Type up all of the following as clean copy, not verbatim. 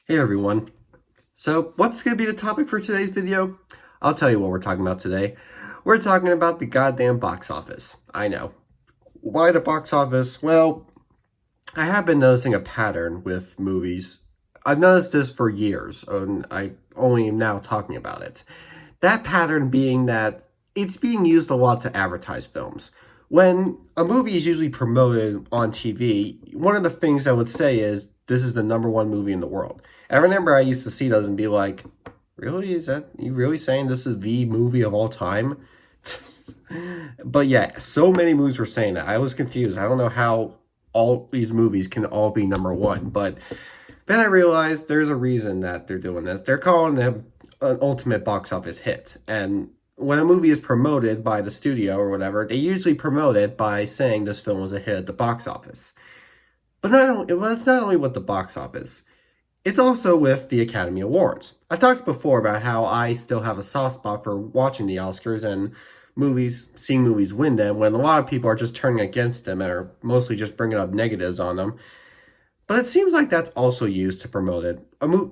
Hey everyone. So what's going to be the topic for today's video? I'll tell you what we're talking about today. We're talking about the goddamn box office. I know. Why the box office? Well, I have been noticing a pattern with movies. I've noticed this for years, and I only am now talking about it. That pattern being that it's being used a lot to advertise films. When a movie is usually promoted on TV, one of the things I would say is, this is the #1 movie in the world. And I remember I used to see those and be like, really? Is that, you really saying this is the movie of all time? But yeah, so many movies were saying that. I was confused. I don't know how all these movies can all be #1, but then I realized there's a reason that they're doing this. They're calling them an ultimate box office hit. And when a movie is promoted by the studio or whatever, they usually promote it by saying this film was a hit at the box office. But it's not only with the box office. It's also with the Academy Awards. I've talked before about how I still have a soft spot for watching the Oscars and seeing movies win them, when a lot of people are just turning against them and are mostly just bringing up negatives on them. But it seems like that's also used to promote it.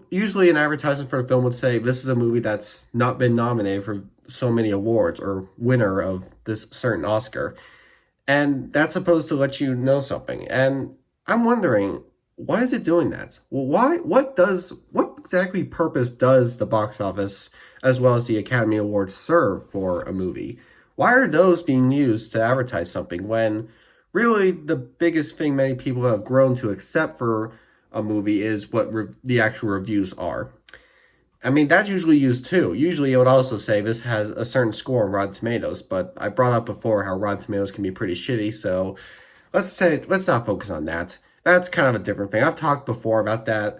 Usually an advertisement for a film would say, this is a movie that's not been nominated for so many awards or winner of this certain Oscar. And that's supposed to let you know something. And I'm wondering, why is it doing that? Well, what exactly purpose does the box office as well as the Academy Awards serve for a movie? Why are those being used to advertise something when really the biggest thing many people have grown to accept for a movie is what the actual reviews are? I mean, that's usually used too. Usually it would also say this has a certain score on Rotten Tomatoes, but I brought up before how Rotten Tomatoes can be pretty shitty, so let's not focus on that. That's kind of a different thing. I've talked before about that.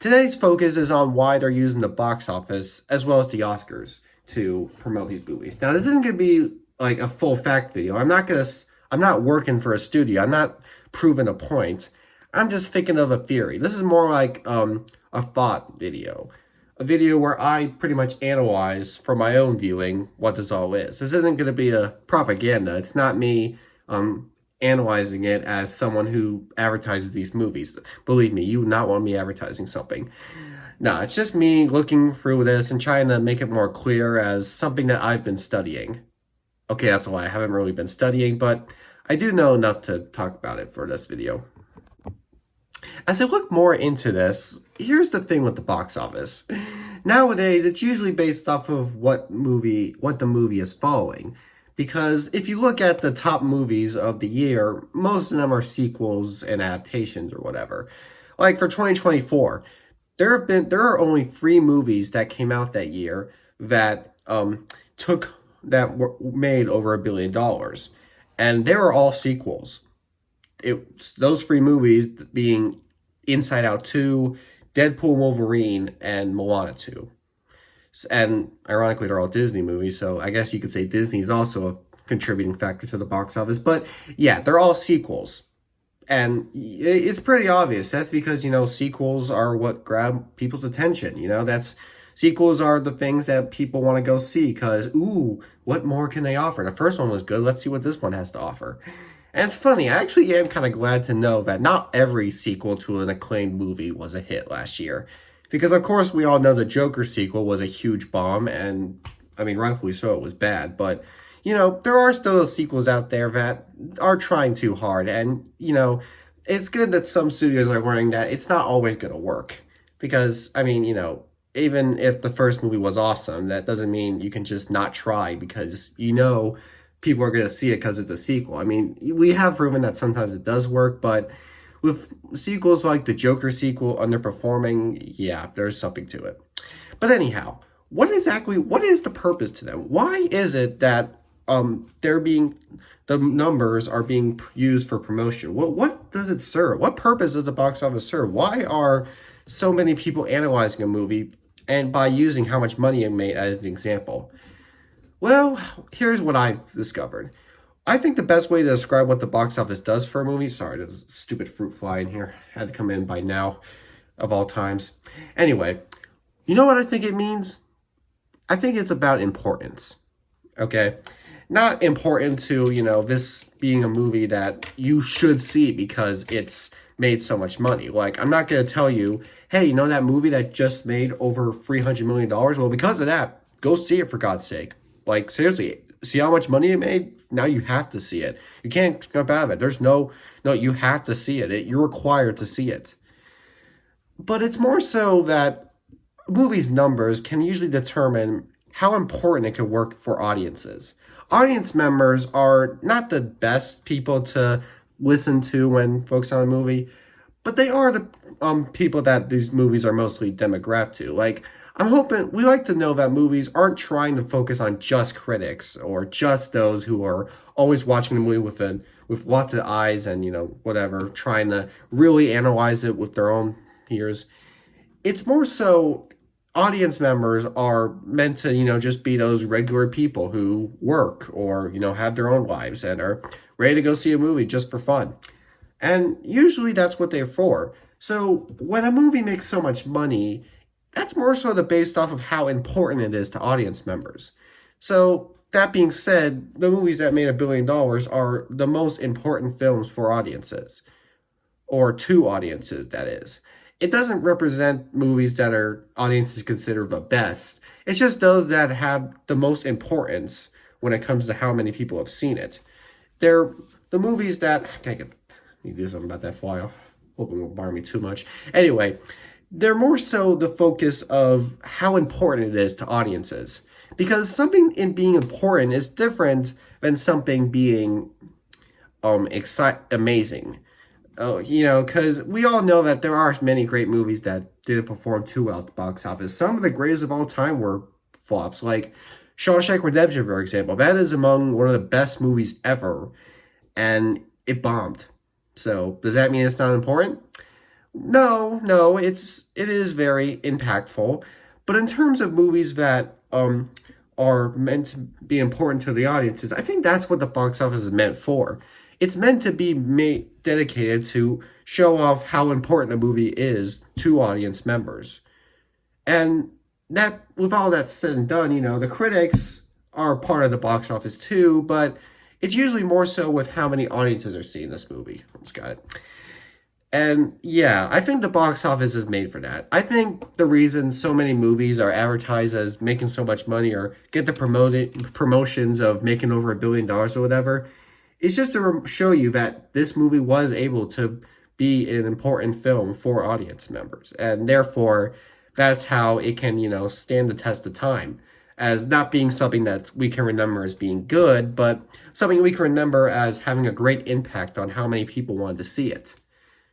Today's focus is on why they're using the box office as well as the Oscars to promote these movies. Now, this isn't going to be like a full fact video. I'm not working for a studio. I'm not proving a point. I'm just thinking of a theory. This is more like a thought video. A video where I pretty much analyze from my own viewing what this all is. This isn't going to be a propaganda. It's not me analyzing it as someone who advertises these movies. Believe me, you would not want me advertising something. No, it's just me looking through this and trying to make it more clear as something that I've been studying. Okay, that's a lie. I haven't really been studying, but I do know enough to talk about it for this video. As I look more into this, here's the thing with the box office. Nowadays, it's usually based off of what the movie is following. Because if you look at the top movies of the year, most of them are sequels and adaptations or whatever. Like for 2024, there are only 3 movies that came out that year that made over $1 billion, and they were all sequels. Those 3 movies being Inside Out 2, Deadpool, Wolverine, and Moana 2. And ironically, they're all Disney movies, so I guess you could say Disney's also a contributing factor to the box office. But yeah, they're all sequels. And it's pretty obvious. That's because, sequels are what grab people's attention. Sequels are the things that people want to go see because, ooh, what more can they offer? The first one was good. Let's see what this one has to offer. And it's funny, I actually am kind of glad to know that not every sequel to an acclaimed movie was a hit last year. Because, of course, we all know the Joker sequel was a huge bomb, and, I mean, rightfully so, it was bad. But, there are still those sequels out there that are trying too hard. And, it's good that some studios are learning that it's not always going to work. Because, I mean, even if the first movie was awesome, that doesn't mean you can just not try because, people are going to see it because it's a sequel. I mean, we have proven that sometimes it does work, but with sequels like the Joker sequel underperforming, yeah, there's something to it. But anyhow, what is the purpose to them? Why is it that the numbers are being used for promotion? What does it serve? What purpose does the box office serve? Why are so many people analyzing a movie and by using how much money it made as an example? Well, here's what I've discovered. I think the best way to describe what the box office does for a movie... Sorry, there's a stupid fruit fly in here. Had to come in by now, of all times. Anyway, you know what I think it means? I think it's about importance. Okay? Not important to, this being a movie that you should see because it's made so much money. Like, I'm not going to tell you, hey, you know that movie that just made over $300 million? Well, because of that, go see it for God's sake. Like, seriously, see how much money it made? Now you have to see it. You can't skip out of it. There's no, you have to see it. You're required to see it. But it's more so that movies' numbers can usually determine how important it could work for audiences. Audience members are not the best people to listen to when focused on a movie, but they are the people that these movies are mostly demographic to. Like, I'm hoping we like to know that movies aren't trying to focus on just critics or just those who are always watching the movie with lots of eyes and whatever, trying to really analyze it with their own ears. It's more so audience members are meant to, just be those regular people who work or, have their own lives and are ready to go see a movie just for fun. And usually that's what they're for. So when a movie makes so much money, that's more so based off of how important it is to audience members. So that being said, the movies that made $1 billion are the most important films for audiences, or to audiences, that is. It doesn't represent movies that are audiences consider the best. It's just those that have the most importance when it comes to how many people have seen it. They're the movies that I need to do something about that file. Hope it won't bother me too much. Anyway, they're more so the focus of how important it is to audiences. Because something in being important is different than something being amazing. Oh, because we all know that there are many great movies that didn't perform too well at the box office. Some of the greatest of all time were flops, like Shawshank Redemption, for example. That is among one of the best movies ever, and it bombed. So, does that mean it's not important? No, it is very impactful. But in terms of movies that are meant to be important to the audiences, I think that's what the box office is meant for. It's meant to be dedicated to show off how important a movie is to audience members. And that, with all that said and done, the critics are part of the box office too, but it's usually more so with how many audiences are seeing this movie. Almost got it. And yeah, I think the box office is made for that. I think the reason so many movies are advertised as making so much money or get the promotions of making over $1 billion or whatever, it's just to show you that this movie was able to be an important film for audience members. And therefore, that's how it can, stand the test of time. As not being something that we can remember as being good, but something we can remember as having a great impact on how many people wanted to see it.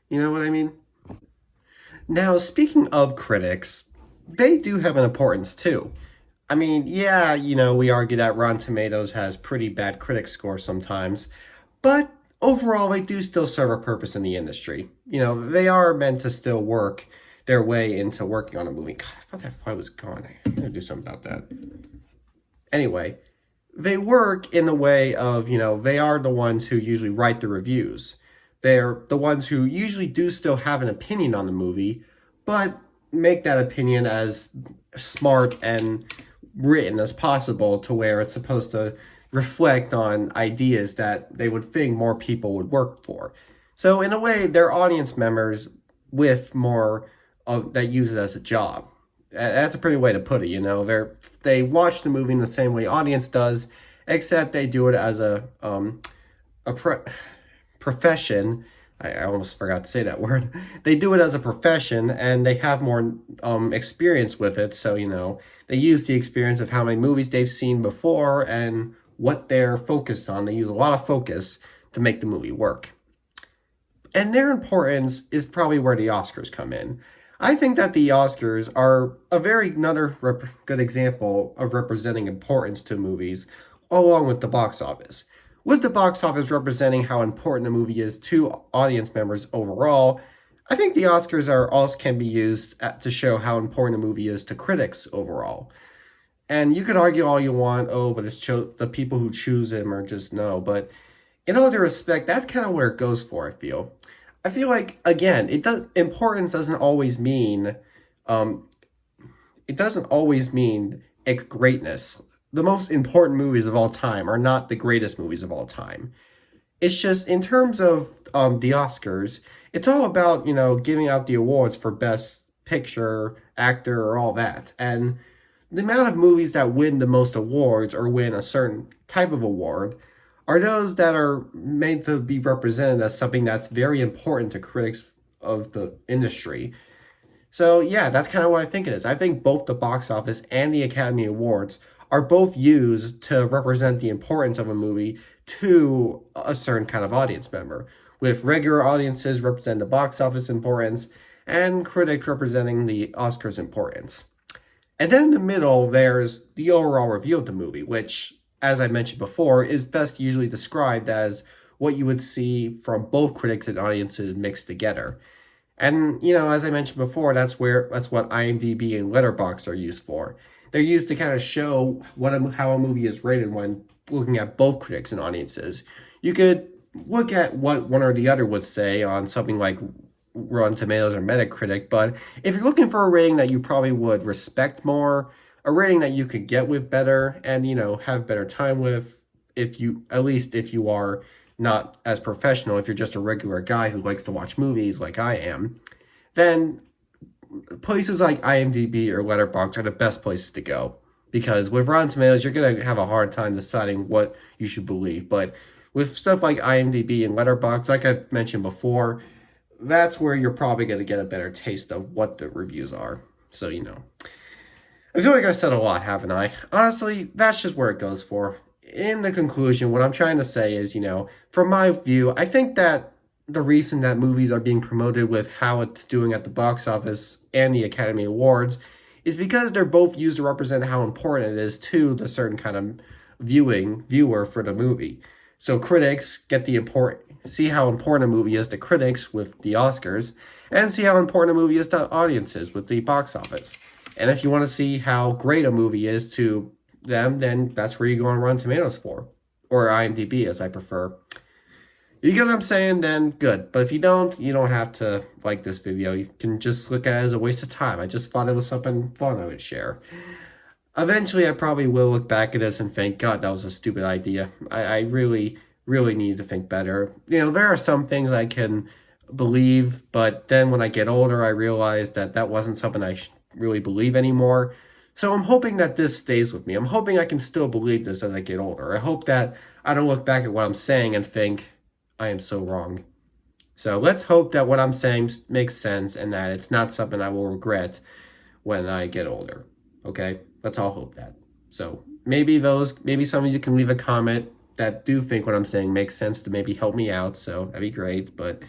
You know what I mean? Now, speaking of critics, they do have an importance too. I mean, yeah, we argue that Rotten Tomatoes has pretty bad critic scores sometimes, but overall, they do still serve a purpose in the industry. They are meant to still work their way into working on a movie. God, I thought that file was gone. I gotta do something about that. Anyway, they work in the way of, they are the ones who usually write the reviews. They're the ones who usually do still have an opinion on the movie, but make that opinion as smart and written as possible to where it's supposed to reflect on ideas that they would think more people would work for. So in a way, they're audience members with more that use it as a job. That's a pretty way to put it. They watch the movie in the same way audience does, except they do it as a profession. I almost forgot to say that word. They do it as a profession, and they have more experience with it. So, they use the experience of how many movies they've seen before and what they're focused on. They use a lot of focus to make the movie work. And their importance is probably where the Oscars come in. I think that the Oscars are another good example of representing importance to movies, along with the box office. With the box office representing how important a movie is to audience members overall, I think the Oscars also can be used to show how important a movie is to critics overall. And you can argue all you want, but it's the people who choose them are just no. But in all due respect, that's kind of where it goes for, I feel. I feel like, again, importance doesn't always mean, greatness. The most important movies of all time are not the greatest movies of all time. It's just, in terms of the Oscars, It's all about, giving out the awards for best picture, actor, or all that. And the amount of movies that win the most awards or win a certain type of award are those that are made to be represented as something that's very important to critics of the industry. So yeah, that's kind of what I think it is. I think both the box office and the Academy Awards are both used to represent the importance of a movie to a certain kind of audience member, with regular audiences represent the box office importance and critics representing the Oscars importance. And then in the middle, there's the overall review of the movie, which, as I mentioned before, is best usually described as what you would see from both critics and audiences mixed together. And as I mentioned before, that's what IMDb and Letterboxd are used for. They're used to kind of show how a movie is rated when looking at both critics and audiences. You could look at what one or the other would say on something like Rotten Tomatoes or Metacritic, but if you're looking for a rating that you probably would respect more, a rating that you could get with better and have better time with, if you are not as professional, if you're just a regular guy who likes to watch movies like I am, then places like IMDb or Letterboxd are the best places to go. Because with Rotten Tomatoes, you're going to have a hard time deciding what you should believe. But with stuff like IMDb and Letterboxd, like I mentioned before, that's where you're probably going to get a better taste of what the reviews are. So, I feel like I said a lot, haven't I? Honestly, that's just where it goes for. In the conclusion, what I'm trying to say is, from my view, I think that the reason that movies are being promoted with how it's doing at the box office and the Academy Awards is because they're both used to represent how important it is to the certain kind of viewer for the movie. So critics get see how important a movie is to critics with the Oscars, and see how important a movie is to audiences with the box office. And if you want to see how great a movie is to them, then that's where you go on Rotten Tomatoes for, or IMDb as I prefer. You get what I'm saying? Then good. But if you don't have to like this video. You can just look at it as a waste of time. I just thought it was something fun I would share. Eventually, I probably will look back at this and think, God, that was a stupid idea. I really, really need to think better. There are some things I can believe, but then when I get older, I realize that wasn't something I really believe anymore. So I'm hoping that this stays with me. I'm hoping I can still believe this as I get older. I hope that I don't look back at what I'm saying and think, I am so wrong. So let's hope that what I'm saying makes sense and that it's not something I will regret when I get older. Okay? Let's all hope that. So maybe some of you can leave a comment that do think what I'm saying makes sense to maybe help me out. So that'd be great. But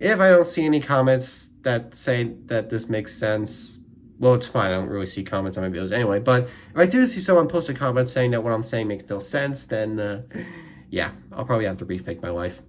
if I don't see any comments that say that this makes sense, well, it's fine. I don't really see comments on my videos anyway. But if I do see someone post a comment saying that what I'm saying makes no sense, then yeah, I'll probably have to rethink my life.